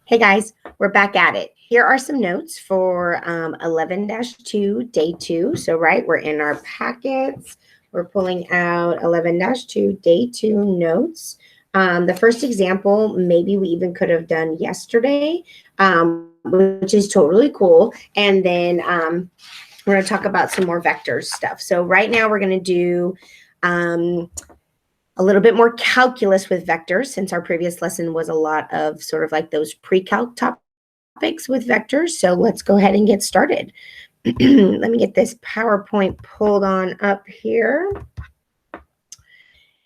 Hey guys, we're back at it. Here are some notes for 11-2, day 2. So, right, we're in our packets. We're pulling out 11-2, day 2 notes. The first example, maybe we even could have done yesterday, which is totally cool. And then we're going to talk about some more vectors stuff. So, right now, we're going to do a little bit more calculus with vectors, since our previous lesson was a lot of sort of like those pre-calc topics with vectors. So let's go ahead and get started. Let me get this PowerPoint pulled on up here.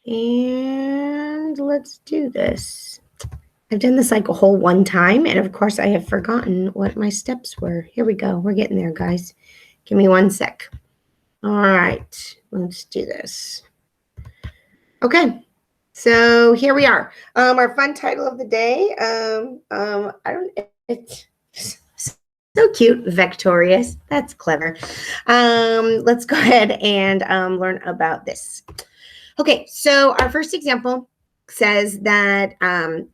And let's do this. I've done this like a whole one time, and of course I have forgotten what my steps were. Here we go. We're getting there, guys. Give me one sec. All right, let's do this. Okay, so here we are. Our fun title of the day. It's so cute, Vectorious. That's clever. Let's go ahead and learn about this. Okay, so our first example says that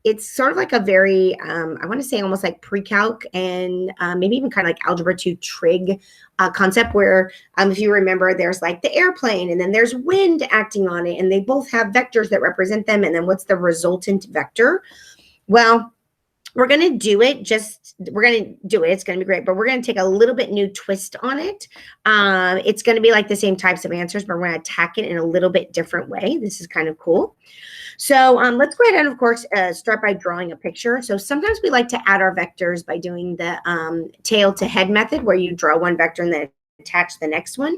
it's sort of like a very, I want to say almost like pre-calc and maybe even kind of like algebra 2 trig concept where if you remember, there's like the airplane and then there's wind acting on it, and they both have vectors that represent them. And then what's the resultant vector? Well, we're going to do it. We're going to do it. It's going to be great, but we're going to take a little bit new twist on it. It's going to be like the same types of answers, but we're going to attack it in a little bit different way. This is kind of cool. So let's go ahead and, of course, start by drawing a picture. So sometimes we like to add our vectors by doing the tail to head method, where you draw one vector and then attach the next one.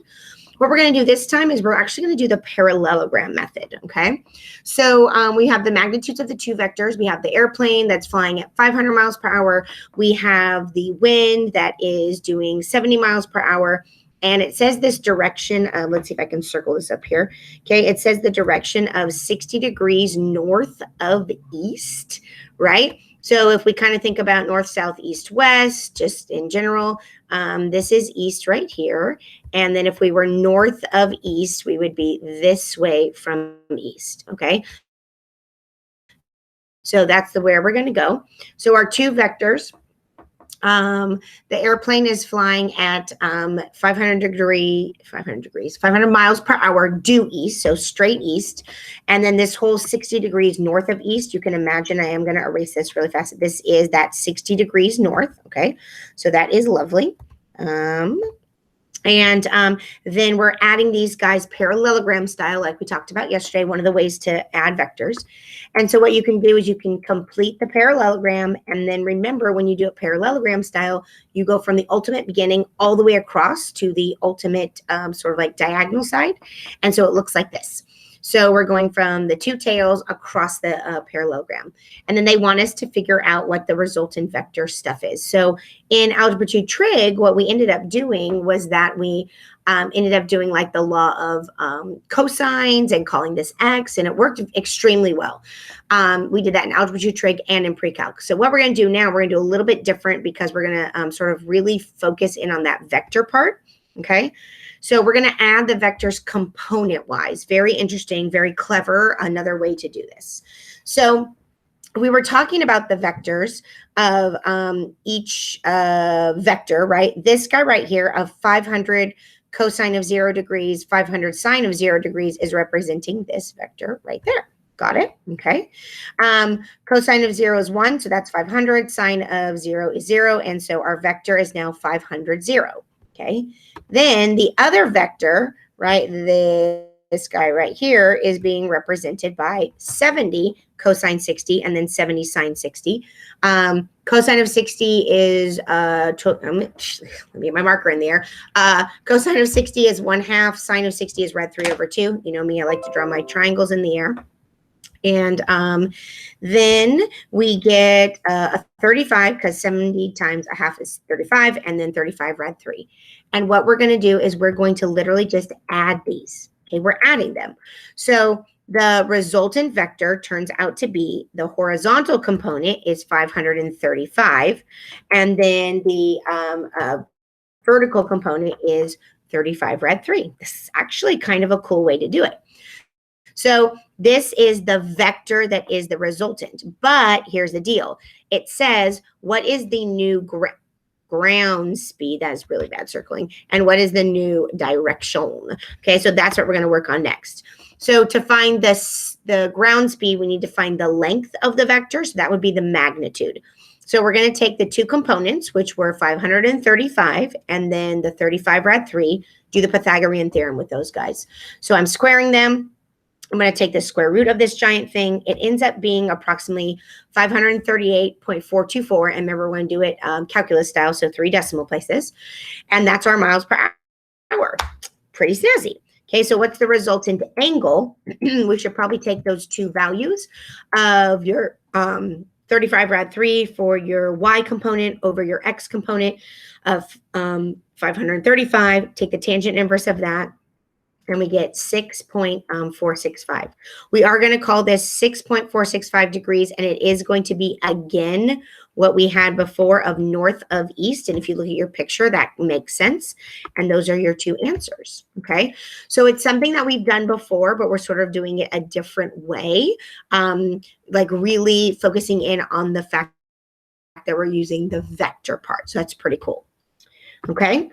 What we're going to do this time is we're actually going to do the parallelogram method, okay? So we have the magnitudes of the two vectors. We have the airplane that's flying at 500 miles per hour. We have the wind that is doing 70 miles per hour. And it says this direction, let's see if I can circle this up here. Okay, it says the direction of 60 degrees north of east, right? So if we kind of think about north, south, east, west, just in general, this is east right here. And then if we were north of east, we would be this way from east, okay? So that's where we're going to go. So our two vectors, the airplane is flying at 500 miles per hour due east, so straight east. And then this whole 60 degrees north of east, you can imagine, I am going to erase this really fast. This is that 60 degrees north, okay? So that is lovely. And then we're adding these guys parallelogram style, like we talked about yesterday, one of the ways to add vectors. And so what you can do is you can complete the parallelogram. And then remember, when you do it parallelogram style, you go from the ultimate beginning all the way across to the ultimate sort of like diagonal side. And so it looks like this. So we're going from the two tails across the parallelogram. And then they want us to figure out what the resultant vector stuff is. So in Algebra 2 Trig, what we ended up doing was that we ended up doing like the law of cosines and calling this x, and it worked extremely well. We did that in Algebra 2 Trig and in pre-calc. So what we're going to do now, we're going to do a little bit different because we're going to sort of really focus in on that vector part, okay? So we're going to add the vectors component-wise. Very interesting, very clever, another way to do this. So we were talking about the vectors of each vector, right? This guy right here of 500 cosine of 0 degrees, 500 sine of 0 degrees is representing this vector right there. Got it? Okay. Cosine of 0 is 1, so that's 500. Sine of 0 is 0, and so our vector is now 500, 0. Okay. Then the other vector, right, this guy right here is being represented by 70 cosine 60 and then 70 sine 60. Cosine of 60 is, let me get my marker in there. Cosine of 60 is 1/2. Sine of 60 is rad 3/2. You know me, I like to draw my triangles in the air. And then we get a 35, because 70 times 1/2 is 35, and then 35 rad 3. And what we're going to do is we're going to literally just add these. Okay, we're adding them. So the resultant vector turns out to be the horizontal component is 535, and then the vertical component is 35 rad 3. This is actually kind of a cool way to do it. So this is the vector that is the resultant. But here's the deal. It says, what is the new ground speed? That's really bad circling. And what is the new direction? Okay, so that's what we're going to work on next. So to find the ground speed, we need to find the length of the vector. So that would be the magnitude. So we're going to take the two components, which were 535, and then the 35 rad 3, do the Pythagorean theorem with those guys. So I'm squaring them. I'm going to take the square root of this giant thing. It ends up being approximately 538.424. And remember, we're going to do it calculus style, so 3 decimal places. And that's our miles per hour. Pretty snazzy. Okay, so what's the resultant angle? We should probably take those two values of your 35 rad 3 for your y component over your x component of 535. Take the tangent inverse of that, and we get 6.465. We are going to call this 6.465 degrees, and it is going to be, again, what we had before of north of east. And if you look at your picture, that makes sense. And those are your two answers, okay? So it's something that we've done before, but we're sort of doing it a different way, like really focusing in on the fact that we're using the vector part. So that's pretty cool, okay?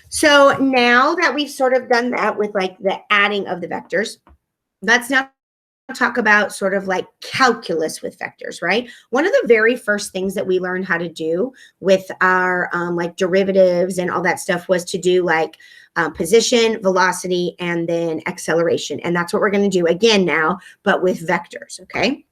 So now that we've sort of done that with like the adding of the vectors, let's now talk about sort of like calculus with vectors, right? One of the very first things that we learned how to do with our like derivatives and all that stuff was to do like position, velocity, and then acceleration. And that's what we're going to do again now, but with vectors, okay?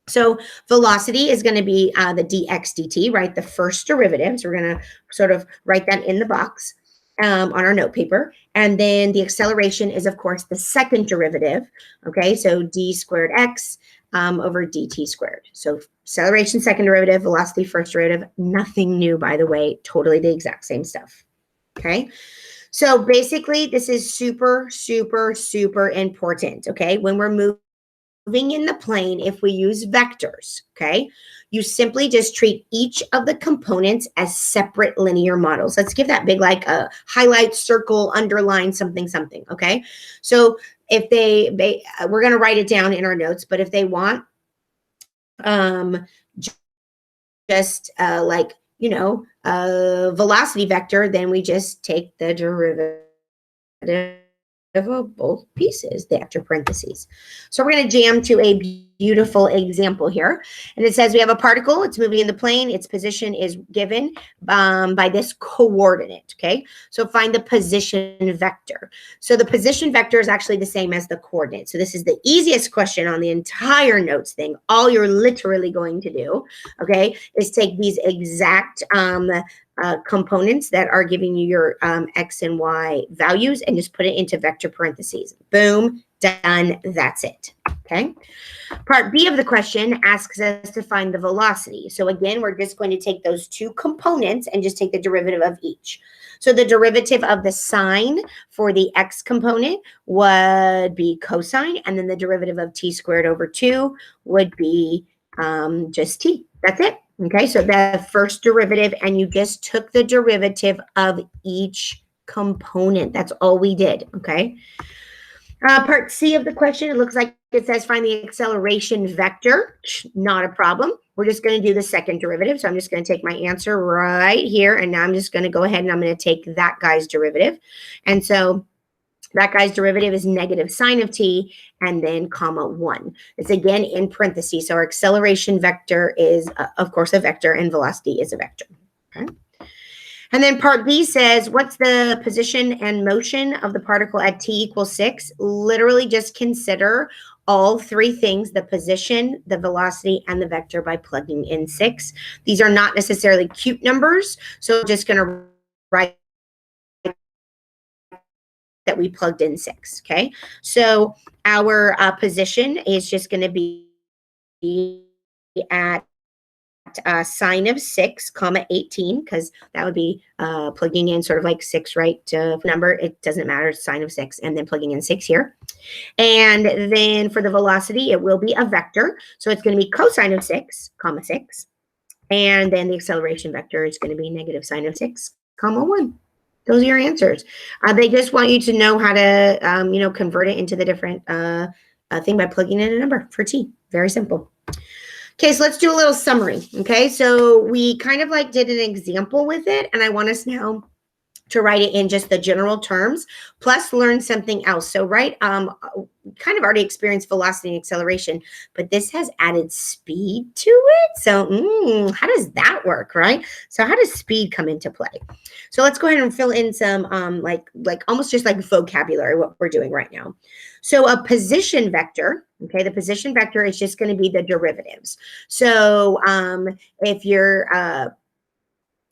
So velocity is going to be the dx dt, right? The first derivative. So we're going to sort of write that in the box on our note paper. And then the acceleration is, of course, the second derivative. Okay, so d squared x over dt squared. So acceleration, second derivative, velocity, first derivative. Nothing new, by the way, totally the exact same stuff. Okay, so basically this is super, super, super important. Okay, when we're moving in the plane, if we use vectors, okay, you simply just treat each of the components as separate linear models. Let's give that big like a highlight, circle, underline, something, something, okay? So if we're going to write it down in our notes, but if they want just like, you know, velocity vector, then we just take the derivative of both pieces, the after parentheses. So we're going to jam to a beautiful example here. And it says we have a particle. It's moving in the plane. Its position is given by this coordinate, okay? So find the position vector. So the position vector is actually the same as the coordinate. So this is the easiest question on the entire notes thing. All you're literally going to do, okay, is take these exact components that are giving you your x and y values and just put it into vector parentheses. Boom, done, that's it, okay? Part B of the question asks us to find the velocity. So again, we're just going to take those two components and just take the derivative of each. So the derivative of the sine for the x component would be cosine, and then the derivative of t squared over 2 would be just t. That's it. Okay, so the first derivative, and you just took the derivative of each component. That's all we did, okay? Part C of the question, it looks like it says find the acceleration vector. Not a problem. We're just going to do the second derivative. So I'm just going to take my answer right here, and now I'm just going to go ahead and I'm going to take that guy's derivative. And so that guy's derivative is negative sine of t, and then comma 1. It's again in parentheses. So our acceleration vector is, of course, a vector, and velocity is a vector. Okay. And then part B says, what's the position and motion of the particle at t equals 6? Literally just consider all three things, the position, the velocity, and the vector by plugging in 6. These are not necessarily cute numbers, so I'm just going to write that we plugged in 6, okay? So our position is just going to be at sine of 6, comma 18, because that would be plugging in sort of like 6, right? Number, it doesn't matter, sine of 6, and then plugging in 6 here. And then for the velocity, it will be a vector. So it's going to be cosine of 6, comma 6. And then the acceleration vector is going to be negative sine of 6, comma 1. Those are your answers. They just want you to know how to, you know, convert it into the different thing by plugging in a number for t. Very simple. Okay, so let's do a little summary. Okay, so we kind of like did an example with it, and I want us now to write it in just the general terms, plus learn something else. So kind of already experienced velocity and acceleration, but this has added speed to it. So how does that work, right? So how does speed come into play? So let's go ahead and fill in some like almost just like vocabulary, what we're doing right now. So a position vector, okay, the position vector is just going to be the derivatives. So if you're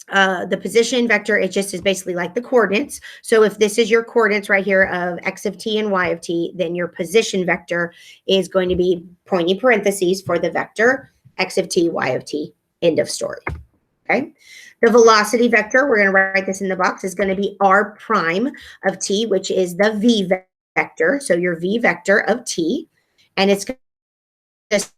the position vector, it just is basically like the coordinates. So if this is your coordinates right here of x of t and y of t, then your position vector is going to be pointing parentheses for the vector x of t, y of t, end of story. Okay. The velocity vector, we're going to write this in the box, is going to be r prime of t, which is the v vector. So your v vector of t, and it's just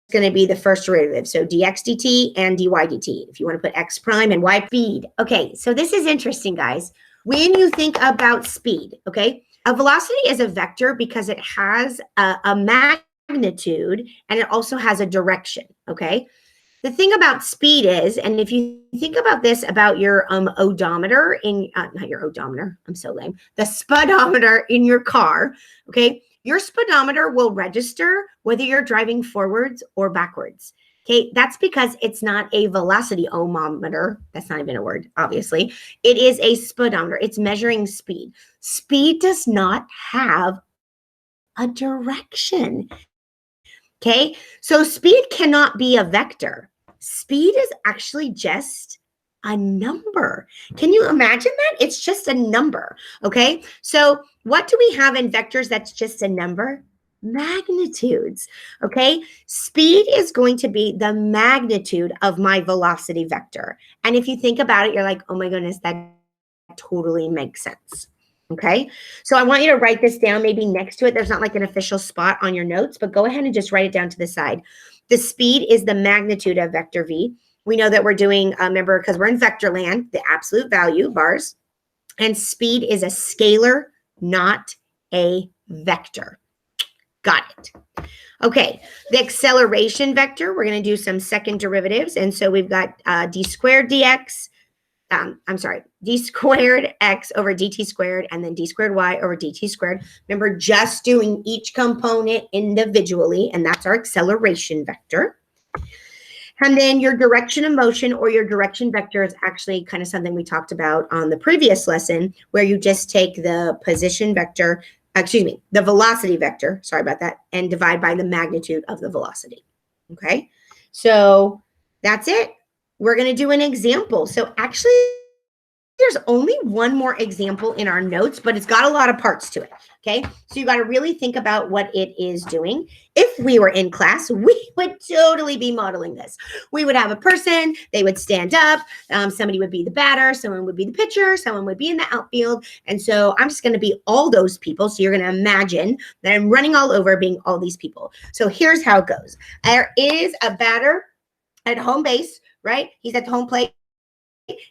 going to be the first derivative. So dx dt and dy dt. If you want to put x prime and y speed. Okay, so this is interesting, guys. When you think about speed, okay, a velocity is a vector because it has a magnitude and it also has a direction, okay? The thing about speed is, and if you think about this about your odometer in, not your odometer, I'm so lame, the speedometer in your car, okay? Your speedometer will register whether you're driving forwards or backwards. Okay, that's because it's not a velocity ohmometer. That's not even a word, obviously. It is a speedometer. It's measuring speed. Speed does not have a direction. Okay, so speed cannot be a vector. Speed is actually just a number. Can you imagine that? It's just a number. Okay, so what do we have in vectors that's just a number? Magnitudes. Okay, speed is going to be the magnitude of my velocity vector. And if you think about it, you're like, oh my goodness, that totally makes sense. Okay, so I want you to write this down maybe next to it. There's not like an official spot on your notes, but go ahead and just write it down to the side. The speed is the magnitude of vector v. We know that we're doing, remember, because we're in vector land, the absolute value, bars, and speed is a scalar, not a vector. Got it. Okay, the acceleration vector, we're going to do some second derivatives. And so we've got d squared dx, d squared x over dt squared, and then d squared y over dt squared. Remember, just doing each component individually, and that's our acceleration vector. And then your direction of motion or your direction vector is actually kind of something we talked about on the previous lesson, where you just take the position vector, the velocity vector, sorry about that, and divide by the magnitude of the velocity. Okay, so that's it. We're going to do an example. So actually, there's only one more example in our notes, but it's got a lot of parts to it. Okay, so you got to really think about what it is doing. If we were in class, we would totally be modeling this. We would have a person, they would stand up, somebody would be the batter, someone would be the pitcher, someone would be in the outfield. And so I'm just going to be all those people. So you're going to imagine that I'm running all over being all these people. So here's how it goes. There is a batter at home base, right? He's at the home plate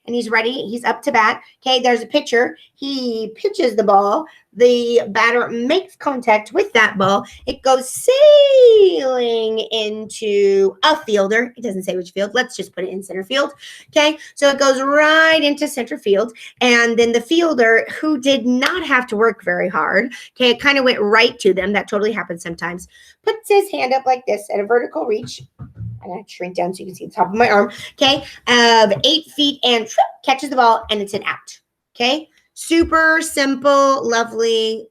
and he's ready. He's up to bat. Okay, there's a pitcher. He pitches the ball. The batter makes contact with that ball. It goes sailing into a fielder. It doesn't say which field. Let's just put it in center field. Okay, so it goes right into center field. And then the fielder, who did not have to work very hard, okay, it kind of went right to them. That totally happens sometimes. Puts his hand up like this at a vertical reach. I'm going to shrink down so you can see the top of my arm. Okay, of 8 feet and catches the ball and it's an out. Okay, super simple, lovely.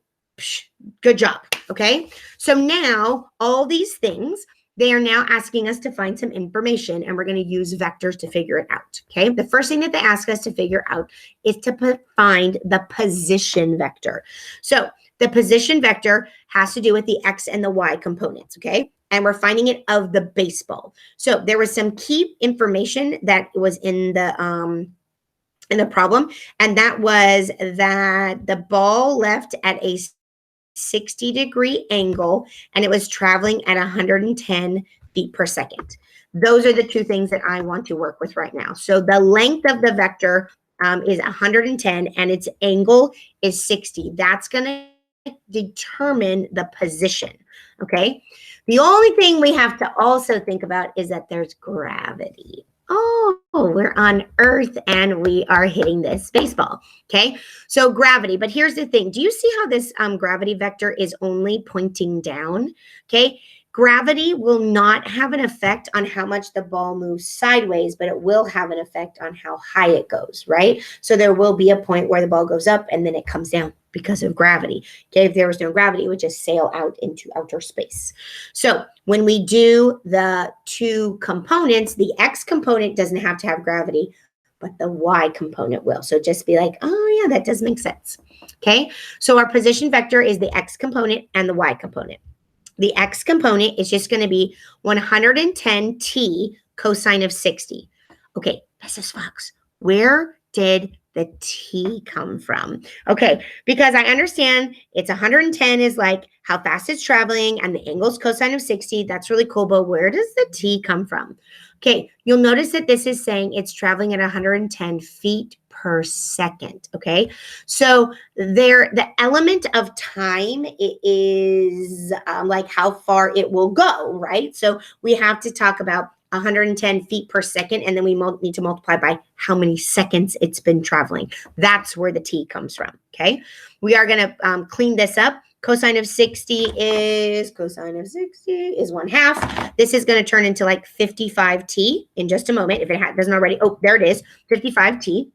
Good job. Okay, so now all these things, they are now asking us to find some information and we're going to use vectors to figure it out. Okay, the first thing that they ask us to figure out is to find the position vector. So the position vector has to do with the x and the y components. Okay. And we're finding it of the baseball. So there was some key information that was in the problem, and that was that the ball left at a 60-degree angle, and it was traveling at 110 feet per second. Those are the two things that I want to work with right now. So the length of the vector is 110 and its angle is 60. That's going to determine the position. Okay. The only thing we have to also think about is that there's gravity. Oh, we're on Earth and we are hitting this baseball. Okay. So gravity. But here's the thing. Do you see how this gravity vector is only pointing down? Okay. Gravity will not have an effect on how much the ball moves sideways, but it will have an effect on how high it goes, right? So there will be a point where the ball goes up and then it comes down because of gravity. Okay, if there was no gravity, it would just sail out into outer space. So when we do the two components, the X component doesn't have to have gravity, but the Y component will. So just be like, oh yeah, that does make sense. Okay, so our position vector is the X component and the Y component. The X component is just going to be 110t cosine of 60. Okay, Mrs. Fox, where did the t come from? Okay, because I understand it's 110 is like how fast it's traveling and the angle is cosine of 60. That's really cool, but where does the t come from? Okay, you'll notice that this is saying it's traveling at 110 feet per second. Okay, so the element of time is like how far it will go, right? So we have to talk about 110 feet per second, and then we need to multiply by how many seconds it's been traveling. That's where the t comes from. Okay, we are going to clean this up. Cosine of 60 is 1/2. This is going to turn into like 55t in just a moment. If it doesn't already, oh, there it is, 55t.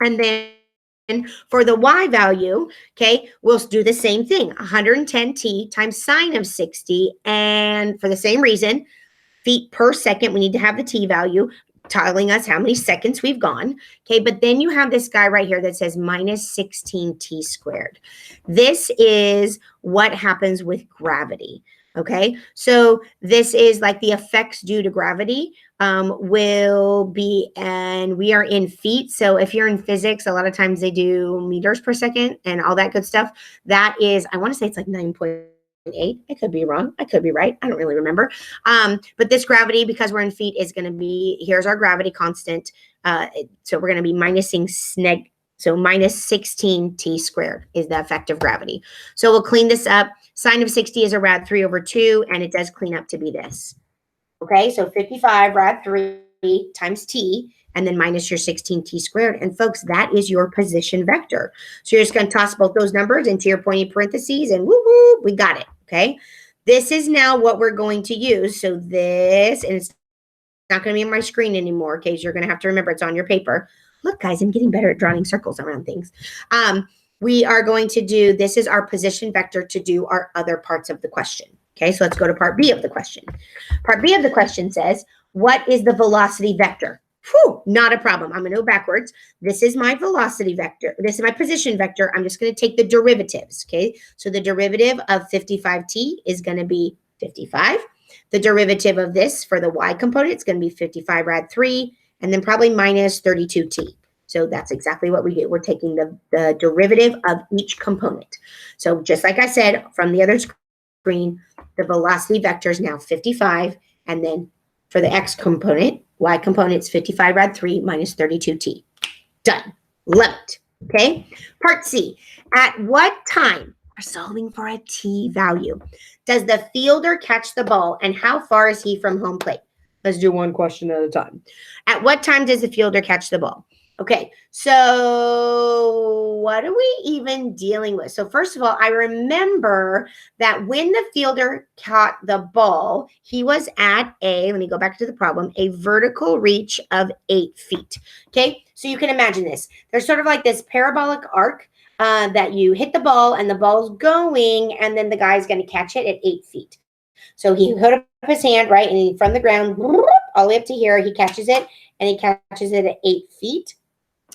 And then for the y value, okay, we'll do the same thing, 110t times sine of 60. And for the same reason, feet per second, we need to have the t value telling us how many seconds we've gone. Okay, but then you have this guy right here that says minus 16t squared. This is what happens with gravity. Okay, so this is like the effects due to gravity will be, and we are in feet. So if you're in physics, a lot of times they do meters per second and all that good stuff. That is, I want to say it's like 9.8. I could be wrong. I could be right. I don't really remember. But this gravity, because we're in feet, is going to be, here's our gravity constant. So we're going to be minusing so minus 16t squared is the effect of gravity. So we'll clean this up. Sine of 60 is a rad 3 over 2, and it does clean up to be this. Okay, so 55 rad 3 times t, and then minus your 16t squared. And folks, that is your position vector. So you're just going to toss both those numbers into your pointy parentheses, and woo-woo, we got it, okay? This is now what we're going to use. So this, and it's not going to be on my screen anymore, okay? So you're going to have to remember it's on your paper. Look, guys, I'm getting better at drawing circles around things. We are going to do, this is our position vector to do our other parts of the question. Okay, so let's go to part B of the question. Part B of the question says, what is the velocity vector? Whew, not a problem. I'm going to go backwards. This is my velocity vector. This is my position vector. I'm just going to take the derivatives. Okay, so the derivative of 55t is going to be 55. The derivative of this for the y component is going to be 55 rad 3, and then probably minus 32t. So that's exactly what we do. We're taking the derivative of each component. So just like I said from the other screen, the velocity vector is now 55, and then for the x component, y component is 55 rad 3 minus 32t. Done. Love it. Okay. Part C. At what time, we're solving for a t value, does the fielder catch the ball, and how far is he from home plate? Let's do one question at a time. At what time does the fielder catch the ball? Okay, so what are we even dealing with? So first of all, I remember that when the fielder caught the ball, he was at let me go back to the problem, a vertical reach of 8 feet. Okay, so you can imagine this. There's sort of like this parabolic arc that you hit the ball and the ball's going, and then the guy's going to catch it at 8 feet. So he put up his hand, right, and from the ground, all the way up to here, he catches it, and he catches it at 8 feet.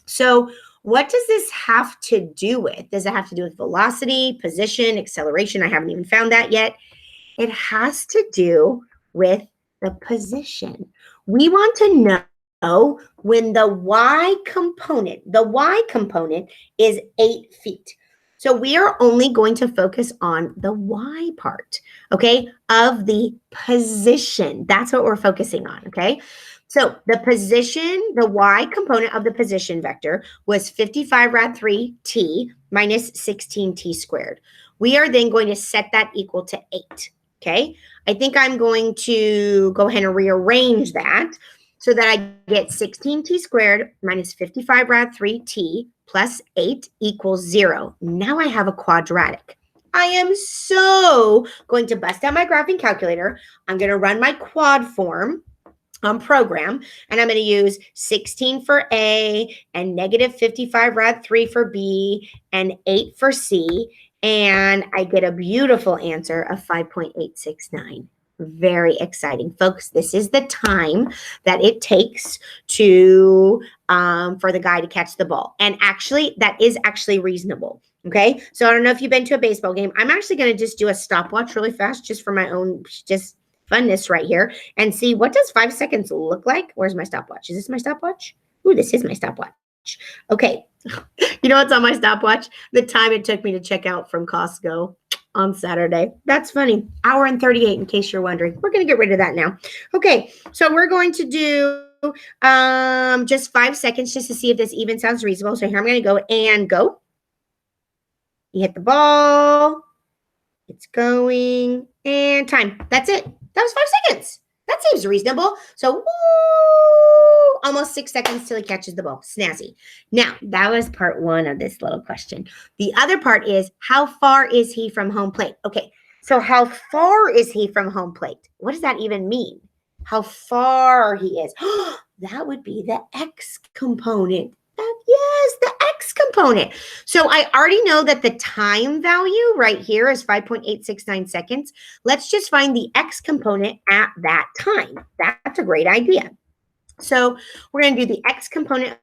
So what does this have to do with? Does it have to do with velocity, position, acceleration? I haven't even found that yet. It has to do with the position. We want to know when the y component is 8 feet. So we are only going to focus on the y part, okay, of the position. That's what we're focusing on, okay? So the position, the y component of the position vector was 55 rad 3 t minus 16t squared. We are then going to set that equal to 8. Okay. I think I'm going to go ahead and rearrange that so that I get 16t squared minus 55 rad 3t plus 8 equals 0. Now I have a quadratic. I am so going to bust out my graphing calculator. I'm going to run my quad form program, and I'm going to use 16 for A and negative 55 rad 3 for B and 8 for C, and I get a beautiful answer of 5.869. Very exciting, folks. This is the time that it takes to for the guy to catch the ball, and actually, that is actually reasonable. Okay, so I don't know if you've been to a baseball game. I'm actually going to just do a stopwatch really fast, just for my own funness right here, and see what does 5 seconds look like. Where's my stopwatch? Is this my stopwatch? Ooh, this is my stopwatch. Okay. You know what's on my stopwatch? The time it took me to check out from Costco on Saturday. That's funny. Hour and 38, in case you're wondering. We're going to get rid of that now. Okay, so we're going to do just 5 seconds just to see if this even sounds reasonable. So here I'm going to go and go. You hit the ball. It's going, and time. That's it. That was 5 seconds. That seems reasonable. So, woo, almost 6 seconds till he catches the ball. Snazzy. Now, that was part one of this little question. The other part is, how far is he from home plate? Okay, so how far is he from home plate? What does that even mean? How far he is. That would be the x component. Yes, the x component. So I already know that the time value right here is 5.869 seconds. Let's just find the x component at that time. That's a great idea. So we're going to do the x component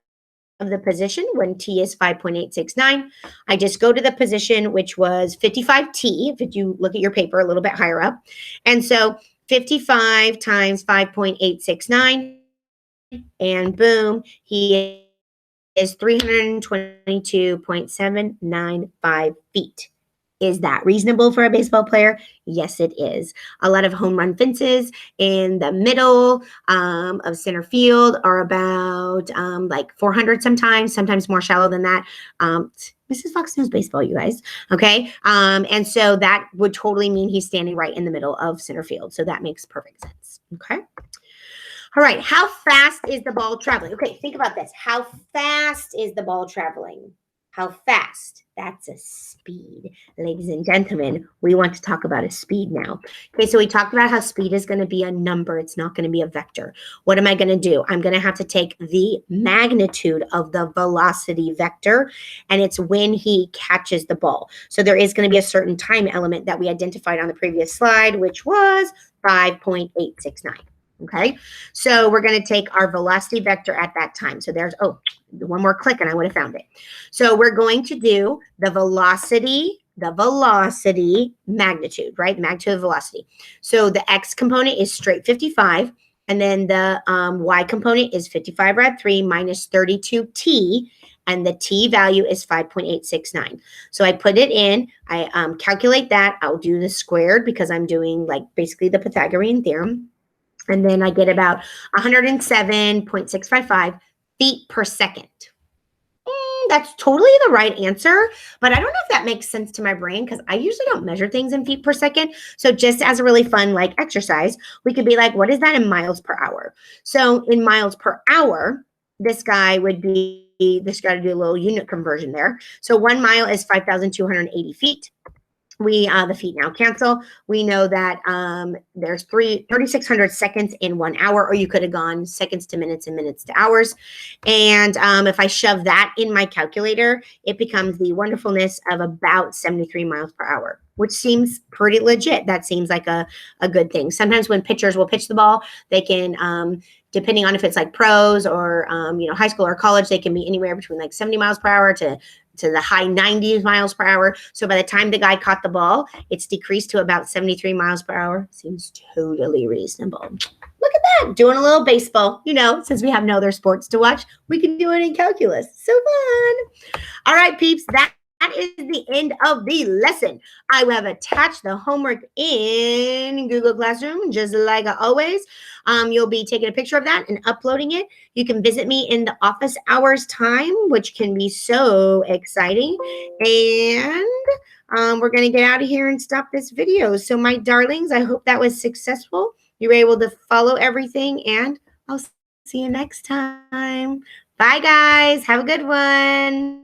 of the position when t is 5.869. I just go to the position, which was 55t, if you look at your paper a little bit higher up. And so 55 times 5.869, and boom, he is 322.795 feet. Is that reasonable for a baseball player? Yes, it is. A lot of home run fences in the middle of center field are about like 400 sometimes more shallow than that. Mrs. Fox knows baseball, you guys. Okay. And so that would totally mean he's standing right in the middle of center field. So that makes perfect sense. Okay. All right, how fast is the ball traveling? Okay, think about this. How fast is the ball traveling? How fast? That's a speed. Ladies and gentlemen, we want to talk about a speed now. Okay, so we talked about how speed is going to be a number. It's not going to be a vector. What am I going to do? I'm going to have to take the magnitude of the velocity vector, and it's when he catches the ball. So there is going to be a certain time element that we identified on the previous slide, which was 5.869. Okay, so we're going to take our velocity vector at that time. So there's, oh, one more click and I would have found it. So we're going to do the velocity magnitude, right? Magnitude of velocity. So the x component is straight 55, and then the y component is 55 rad 3 minus 32t, and the t value is 5.869. So I put it in, I calculate that. I'll do the squared because I'm doing like basically the Pythagorean theorem. And then I get about 107.655 feet per second. That's totally the right answer, but I don't know if that makes sense to my brain because I usually don't measure things in feet per second. So just as a really fun like exercise, we could be like, what is that in miles per hour? So in miles per hour, this guy would be, this got to do a little unit conversion there. So 1 mile is 5,280 feet. The feet now cancel. We know that there's 3,600 seconds in 1 hour, or you could have gone seconds to minutes and minutes to hours. And if I shove that in my calculator, it becomes the wonderfulness of about 73 miles per hour, which seems pretty legit. That seems like a good thing. Sometimes when pitchers will pitch the ball, they can, depending on if it's like pros or, high school or college, they can be anywhere between like 70 miles per hour to the high 90s miles per hour. So by the time the guy caught the ball, it's decreased to about 73 miles per hour. Seems totally reasonable. Look at that, doing a little baseball. Since we have no other sports to watch, we can do it in calculus. So fun. All right, peeps, that that is the end of the lesson. I have attached the homework in Google Classroom, just like always. You'll be taking a picture of that and uploading it. You can visit me in the office hours time, which can be so exciting. And we're going to get out of here and stop this video. So my darlings, I hope that was successful. You were able to follow everything, and I'll see you next time. Bye, guys. Have a good one.